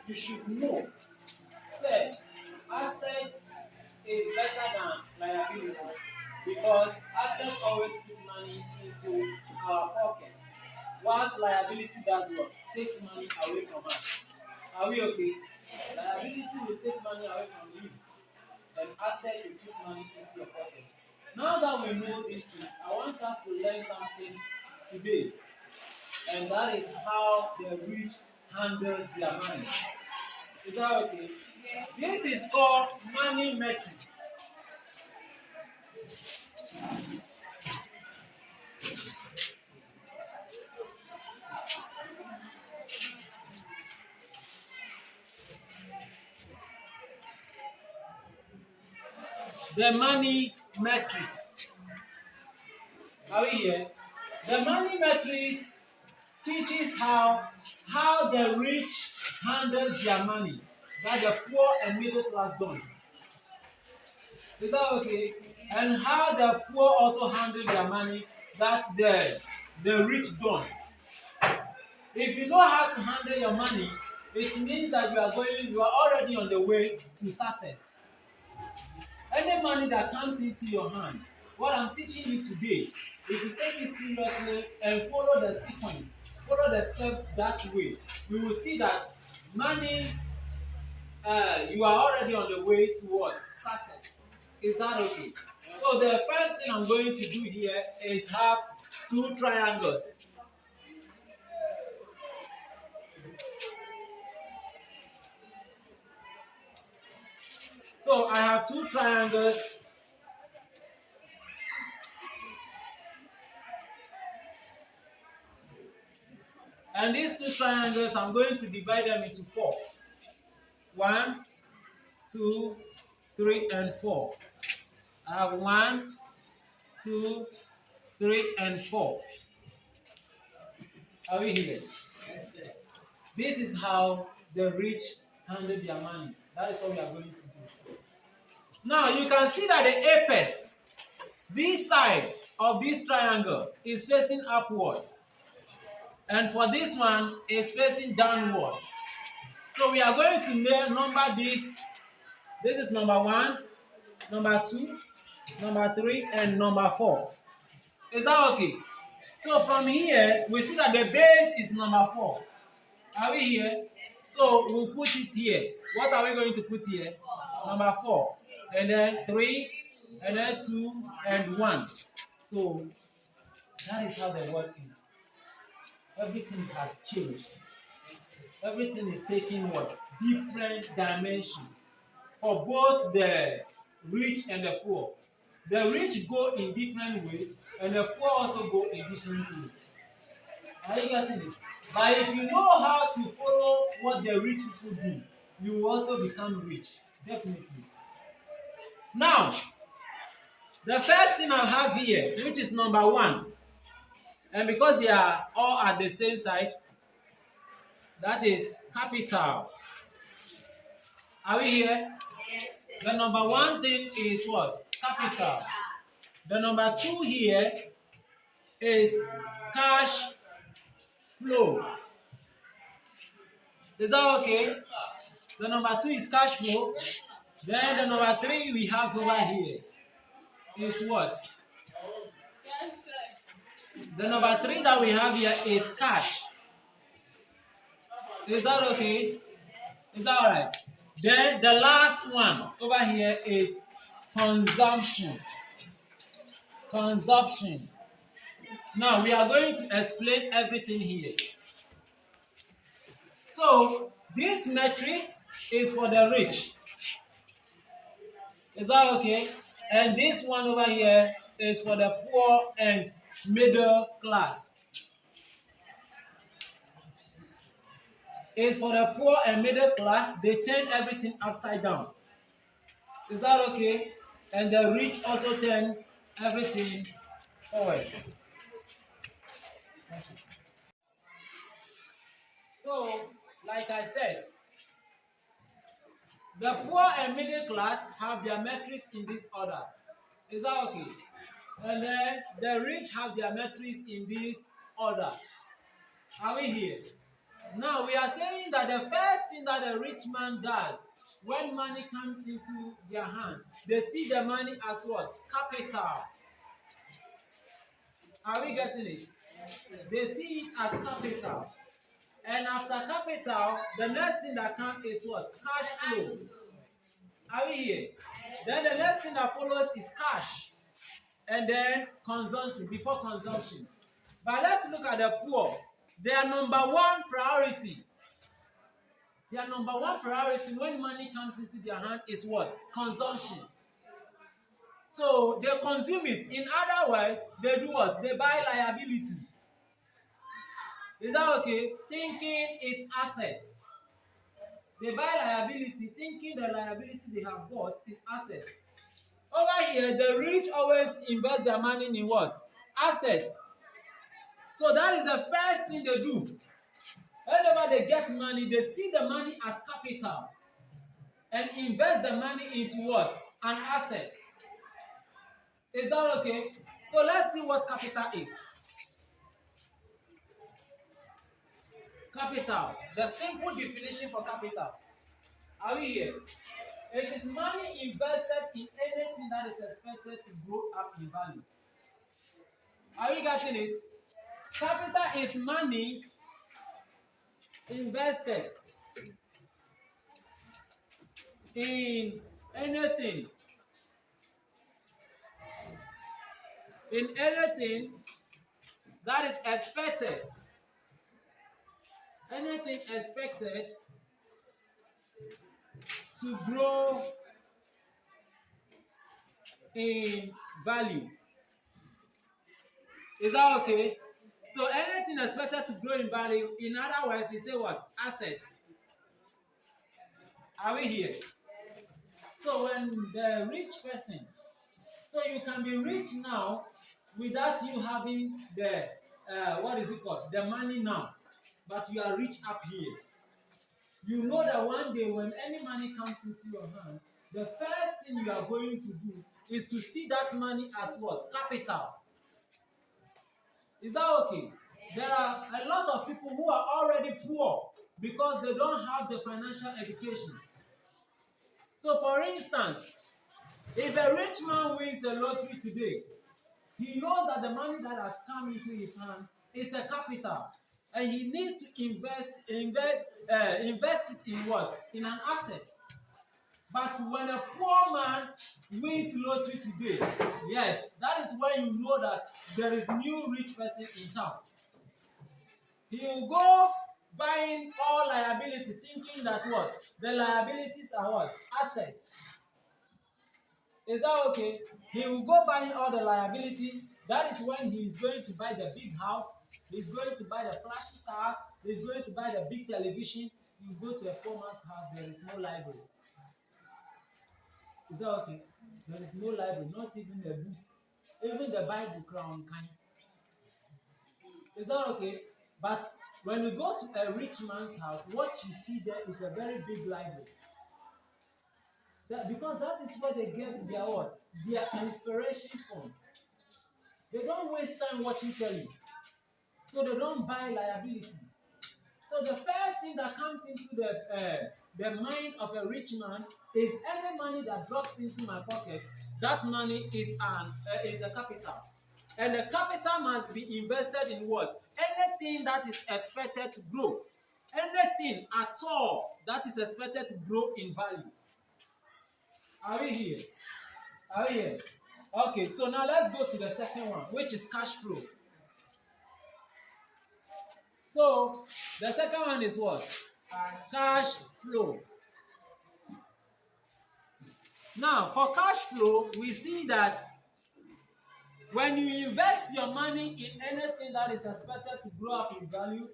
you should know, say, assets is better than liability because assets always put money into our pockets, whilst liability does what? Takes money away from us. Are we okay? Liability will take money away from you, and asset will put money into your pocket. Now that we know these things, I want us to learn something today, and that is how the rich handles their money. Is that okay? This is called money metrics. The money metrics. Are we here? The money metrics teaches how the rich handles their money that the poor and middle class don't. Is that okay? And how the poor also handle their money that the rich don't. If you know how to handle your money, it means that you are already on the way to success. Any money that comes into your hand, what I'm teaching you today, if you take it seriously and follow the sequence, follow the steps that way, you will see that money, you are already on the way towards success. Is that okay? So the first thing I'm going to do here is have two triangles. So I have two triangles. And these two triangles, I'm going to divide them into four. 1, 2, 3, and 4. I have 1, 2, 3, and 4. Are we here? Yes, sir. This is how the rich handle their money. That is what we are going to do. Now you can see that the apex, this side of this triangle, is facing upwards. And for this one, it's facing downwards. So we are going to number this. This is number 1, number 2, number 3, and number 4. Is that okay? So from here, we see that the base is number 4. Are we here? So we'll put it here. What are we going to put here? Number 4. And then 3, and then 2, and 1. So that is how the world is. Everything has changed. Everything is taking what? Different dimensions. For both the rich and the poor. The rich go in different ways, and the poor also go in different ways. Are you getting it? But if you know how to follow what the rich people do, you will also become rich. Definitely. Now, the first thing I have here, which is number 1, and because they are all at the same side, that is capital. Are we here? Yes, sir. The number 1 thing is what? Capital. The number 2 here is cash flow. Is that okay? The number 2 is cash flow. Then the number 3 we have over here is what? Yes, sir. The number 3 that we have here is cash. Is that okay? Is that alright? Then the last one over here is consumption. Consumption. Now we are going to explain everything here. So this matrix is for the rich. Is that okay? And this one over here is for the poor and middle class. It's for the poor and middle class. They turn everything upside down. Is that okay? And the rich also turn everything forward. So, like I said, the poor and middle class have their metrics in this order. Is that okay? And then the rich have their metrics in this order. Are we here? Now we are saying that the first thing that a rich man does when money comes into their hand, they see the money as what? Capital. Are we getting it? Yes, sir. They see it as capital. And after capital, the next thing that comes is what? Cash flow. Are we here? Then the next thing that follows is cash. And then consumption, before consumption. But let's look at the poor. Their number one priority. Their number one priority when money comes into their hand is what? Consumption. So they consume it. In other words, they do what? They buy liability. Is that okay? Thinking it's assets. They buy liability, thinking the liability they have bought is assets. Over here, the rich always invest their money in what? Assets. So that is the first thing they do. Whenever they get money, they see the money as capital and invest the money into what? An asset. Is that okay? So let's see what capital is. Capital. The simple definition for capital. Are we here? It is money invested in anything that is expected to grow up in value. Are we getting it? Capital is money invested in anything that is expected, anything expected to grow in value. Is that okay? So anything expected to grow in value, in other words, we say what? Assets. Are we here? So when the rich person, so you can be rich now without you having the what is it called? The money now, but you are rich up here. You know that one day when any money comes into your hand, the first thing you are going to do is to see that money as what? Capital. Is that okay? There are a lot of people who are already poor because they don't have the financial education. So for instance, if a rich man wins a lottery today, he knows that the money that has come into his hand is a capital, and he needs to invest it in what? In an asset. But when a poor man wins lottery today, yes, that is when you know that there is new rich person in town. He will go buying all liability, thinking that what? The liabilities are what? Assets. Is that okay? He will go buying all the liability. That is when he is going to buy the big house. He's going to buy the flashy cars. He's going to buy the big television. You go to a poor man's house, there is no library. Is that okay? There is no library, not even a book. Even the Bible crown kind. Is that okay? But when you go to a rich man's house, what you see there is a very big library. Because that is where they get their what? Their inspiration from. They don't waste time watching telly. So they don't buy liabilities. So the first thing that comes into the mind of a rich man is any money that drops into my pocket, that money is a capital. And the capital must be invested in what? Anything that is expected to grow. Anything at all that is expected to grow in value. Are we here? Are we here? Okay, so now let's go to the second one, which is cash flow. So the second one is what? Cash flow. Now, for cash flow, we see that when you invest your money in anything that is expected to grow up in value,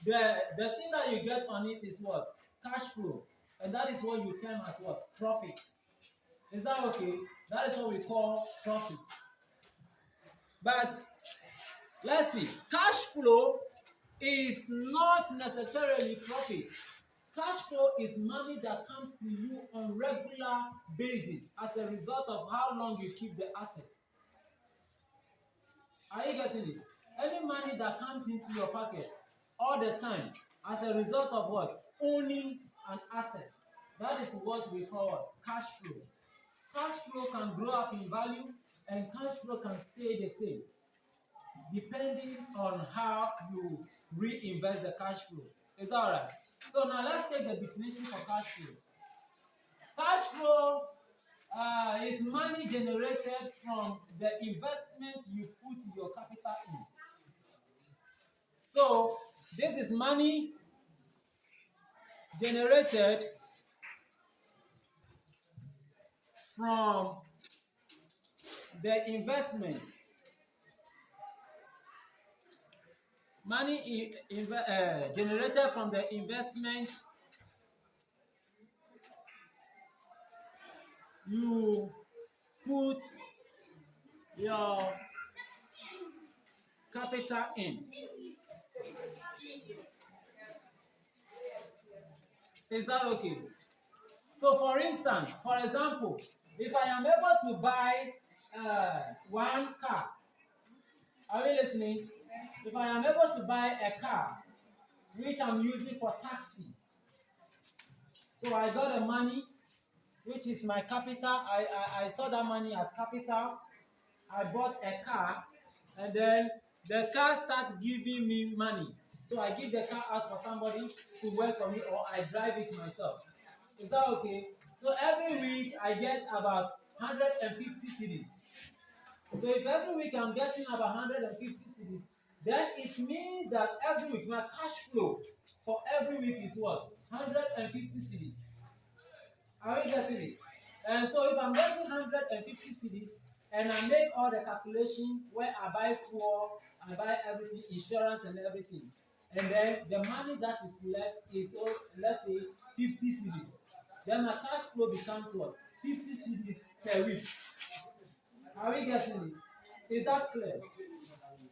the thing that you get on it is what? Cash flow. And that is what you term as what? Profit. Is that okay? That is what we call profit. But let's see. Cash flow is not necessarily profit. Cash flow is money that comes to you on regular basis as a result of how long you keep the assets. Are you getting it? Any money that comes into your pocket all the time as a result of what? Owning an asset. That is what we call cash flow. Cash flow can grow up in value and cash flow can stay the same depending on how you reinvest the cash flow. Is that alright? So now let's take the definition for cash flow. Cash flow is money generated from the investment you put your capital in. So this is money generated from the investment. Money generated from the investment you put your capital in. Is that okay? So for instance, for example, if I am able to buy one car, are we listening? If I am able to buy a car which I'm using for taxi, so I got the money which is my capital. I saw that money as capital. I bought a car and then the car starts giving me money. So I give the car out for somebody to work for me or I drive it myself. Is that okay? So every week I get about 150 cedis. So if every week I'm getting about 150 cedis, then it means that every week my cash flow for every week is what? 150 cedis. Are we getting it? And so if I'm getting 150 cedis and I make all the calculation where I buy fuel, I buy everything, insurance and everything, and then the money that is left is, let's say, 50 cedis. Then my cash flow becomes what? 50 cedis per week. Are we getting it? Is that clear?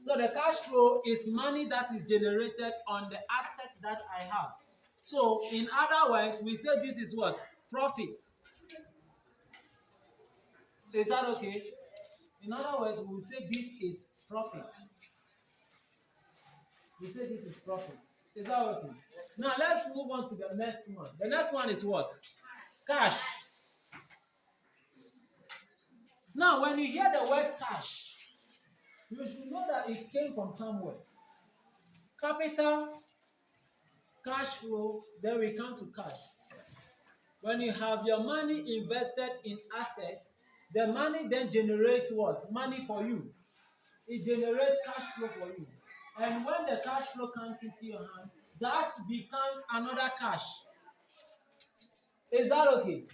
So the cash flow is money that is generated on the asset that I have. So in other words, we say this is what? Profits. Is that okay? In other words, we will say this is profit. We say this is profit. Is that okay? Now let's move on to the next one. The next one is what? Cash. Now when you hear the word cash, you should know that it came from somewhere. Capital, cash flow, then we come to cash. When you have your money invested in assets, the money then generates what? Money for you. It generates cash flow for you. And when the cash flow comes into your hand, that becomes another cash. Is that okay?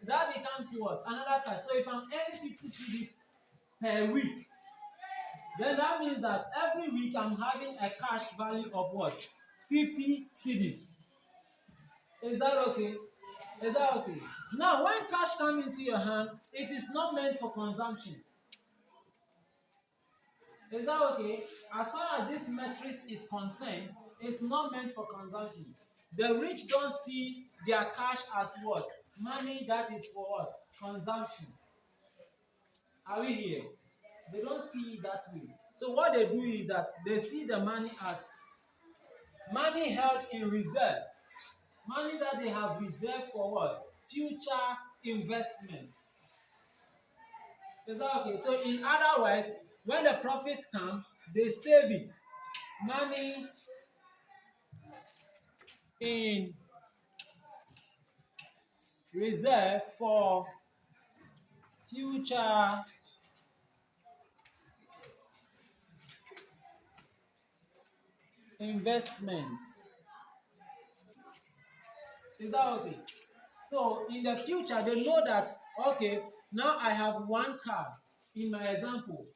That becomes what? Another cash. So if I'm earning 50 cedis per week, then that means that every week I'm having a cash value of what? 50 cedis. Is that okay? Is that okay? Now, when cash comes into your hand, it is not meant for consumption. Is that okay? As far as this matrix is concerned, it's not meant for consumption. The rich don't see their cash as what? Money that is for what? Consumption. Are we here? They don't see it that way. So what they do is that they see the money as money held in reserve. Money that they have reserved for what? Future investment. Is that okay? So in other words, when the profits come, they save it. Money in reserve for future investments. Is that okay? So in the future, they know that, okay, now I have one car. In my example,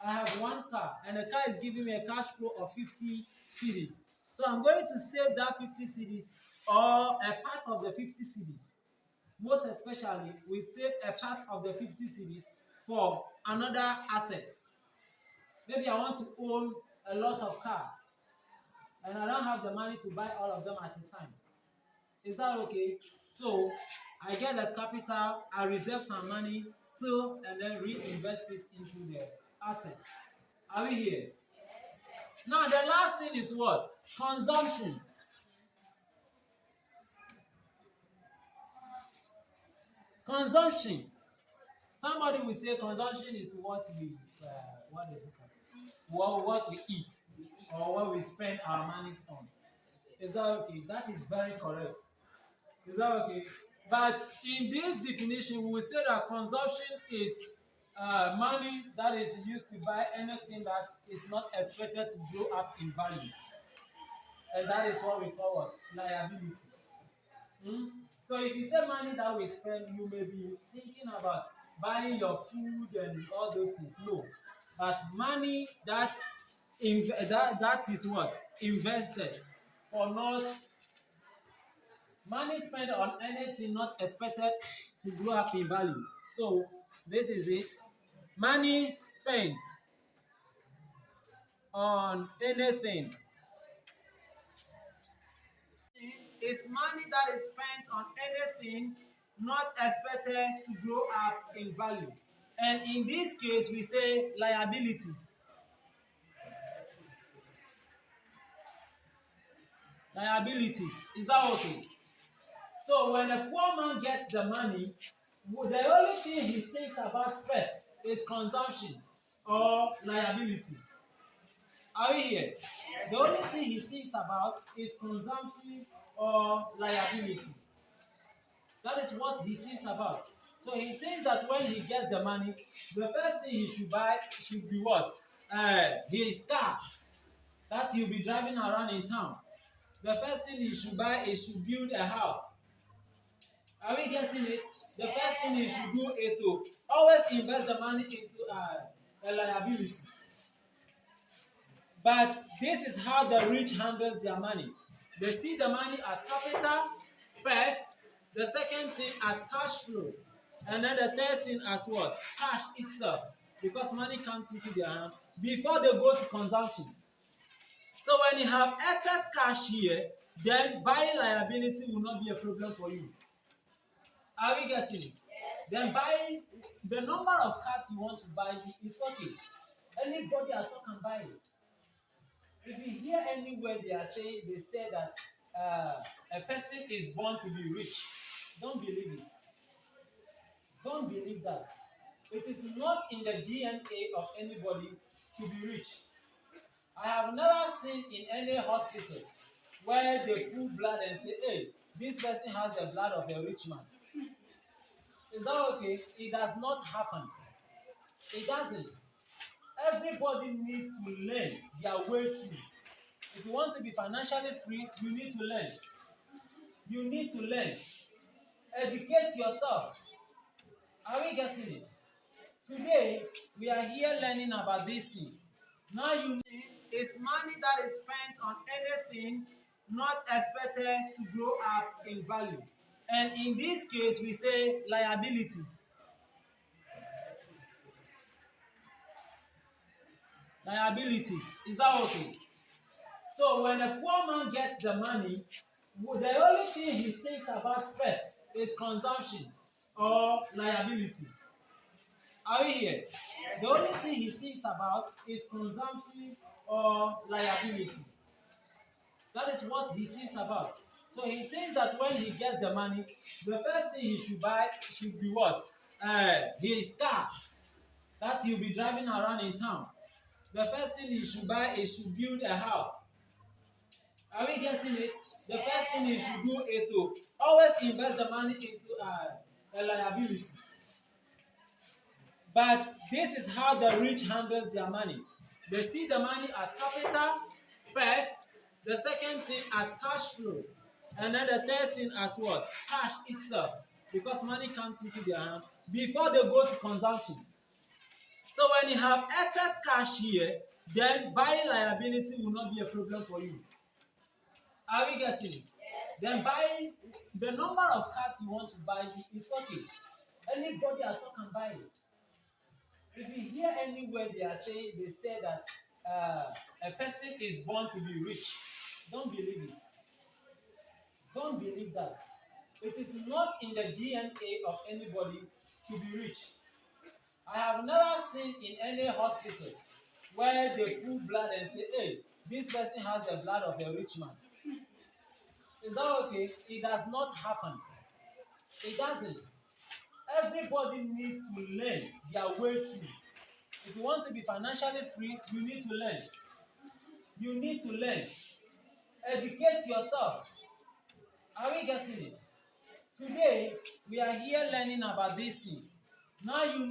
I have one car and the car is giving me a cash flow of 50 cedis. So I'm going to save that 50 cedis or a part of the 50 cedis. Most especially, we save a part of the 50 cedis for another asset. Maybe I want to own a lot of cars and I don't have the money to buy all of them at a time. Is that okay? So I get the capital, I reserve some money still, and then reinvest it into the assets. Are we here? Now the last thing is what? Consumption. Consumption. Somebody will say consumption is what we what is it? What we eat or what we spend our money on. Is that okay? That is very correct. Is that okay? But in this definition, we will say that consumption is money that is used to buy anything that is not expected to grow up in value. And that is what we call what? Liability. Hmm? So if you say money that we spend, you may be thinking about buying your food and all those things. No. But money that that is what? Invested for not money spent on anything not expected to grow up in value. So this is it. Money spent on anything is money that is spent on anything not expected to grow up in value. And in this case, we say liabilities. Liabilities. Is that okay? So when a poor man gets the money, the only thing he thinks about first is consumption or liability. Are we here? The only thing he thinks about is consumption or liability. That is what he thinks about. So he thinks that when he gets the money, the first thing he should buy should be what? His car that he'll be driving around in town. The first thing he should buy is to build a house. Are we getting it? The first thing he should do is to always invest the money into a liability. But this is how the rich handles their money. They see the money as capital first, the second thing as cash flow, and then the third thing as what? Cash itself. Because money comes into their hand before they go to consumption. So when you have excess cash here, then buying liability will not be a problem for you. Are we getting it? Yes. Then buying the number of cars you want to buy, it's okay. Anybody at all can buy it. If you hear anywhere they say that a person is born to be rich, don't believe it. Don't believe that. It is not in the DNA of anybody to be rich. I have never seen in any hospital where they pull blood and say, hey, this person has the blood of a rich man. Is that okay? It does not happen. It doesn't. Everybody needs to learn their way through. If you want to be financially free, you need to learn. You need to learn. Educate yourself. Are we getting it? Today, we are here learning about these things. Now you need is money that is spent on anything not expected to grow up in value. And in this case, we say liabilities. Liabilities. Is that okay? So when a poor man gets the money, the only thing he thinks about first is consumption or liability. Are we here? Yes. The only thing he thinks about is consumption or liability. That is what he thinks about. So he thinks that when he gets the money, the first thing he should buy should be what? His car that he'll be driving around in town. The first thing he should buy is to build a house. Are we getting it? The first thing he should do is to always invest the money into a liability. But this is how the rich handles their money. They see the money as capital first, the second thing as cash flow, and then the third thing as what? Cash itself. Because money comes into their hand before they go to consumption. So when you have excess cash here, then buying liability will not be a problem for you. Are we getting it? Yes. Then buying the number of cars you want to buy, it's okay. Anybody at all can buy it. If you hear anywhere they say that a person is born to be rich, don't believe it. Don't believe that. It is not in the DNA of anybody to be rich. I have never seen in any hospital where they pull blood and say, hey, this person has the blood of a rich man. Is that okay? It does not happen. It doesn't. Everybody needs to learn their way through. If you want to be financially free, you need to learn. You need to learn. Educate yourself. Are we getting it? Today, we are here learning about these things. Now you